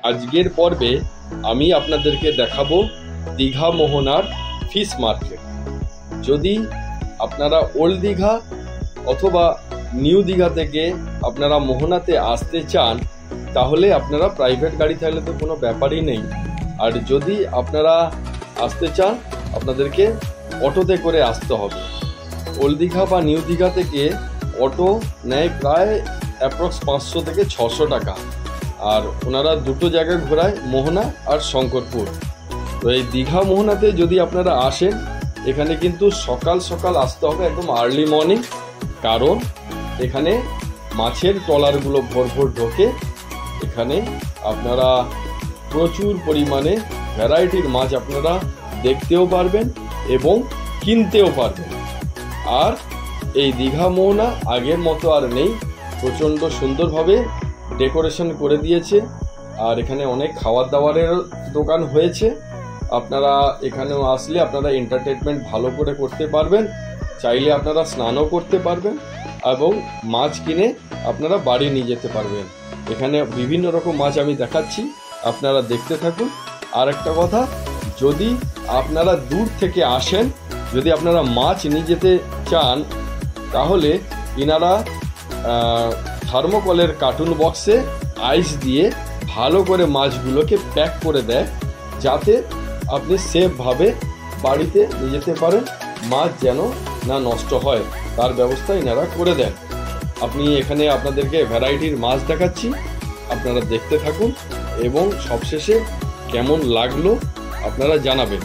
আজকের পর্বে আমি আপনাদেরকে দেখাবো দীঘা মোহনার ফিশ মার্কেট। যদি আপনারা ওল্ড দীঘা অথবা নিউ দীঘা থেকে আপনারা মোহনাতে আসতে চান তাহলে আপনারা প্রাইভেট গাড়ি থাকলে তো কোনো ব্যাপারই নেই। আর যদি আপনারা আসতে চান আপনাদেরকে অটোতে করে আসতে হবে। ওল্ড দীঘা বা নিউ দীঘা থেকে অটো নেয় প্রায় অ্যাপ্রক্স 500 থেকে 600 টাকা। আর ওনারা দুটো জায়গায় ঘোরায়, মোহনা আর শঙ্করপুর। তো এই দীঘা মোহনাতে যদি আপনারা আসেন এখানে কিন্তু সকাল সকাল আসতে হবে, একদম আর্লি মর্নিং, কারণ এখানে মাছের ট্রলারগুলো ভোর ভোর ঢোকে। এখানে আপনারা প্রচুর পরিমাণে ভ্যারাইটির মাছ আপনারা দেখতেও পারবেন এবং কিনতেও পারবেন। আর এই দীঘা মোহনা আগের মতো আর নেই, প্রচণ্ড সুন্দরভাবে ডেকোরেশন করে দিয়েছে। আর এখানে অনেক খাবার দাবারের দোকান হয়েছে। আপনারা এখানেও আসলে আপনারা এন্টারটেনমেন্ট ভালো করে করতে পারবেন, চাইলে আপনারা স্নানও করতে পারবেন এবং মাছ কিনে আপনারা বাড়ি নিয়ে যেতে পারবেন। এখানে বিভিন্ন রকম মাছ আমি দেখাচ্ছি, আপনারা দেখতে থাকুন। আর একটা কথা, যদি আপনারা দূর থেকে আসেন, যদি আপনারা মাছ নিয়ে যেতে চান তাহলে ইনারা থার্মোকলের কার্টুন বক্সে আইস দিয়ে ভালো করে মাছগুলোকে প্যাক করে দেয়, যাতে আপনি সেফভাবে বাড়িতে নিয়ে যেতে পারেন, মাছ যেন না নষ্ট হয় তার ব্যবস্থা ইনারা করে দেন। আপনি এখানে আপনাদেরকে ভ্যারাইটির মাছ দেখাচ্ছি, আপনারা দেখতে থাকুন এবং সবশেষে কেমন লাগলো আপনারা জানাবেন।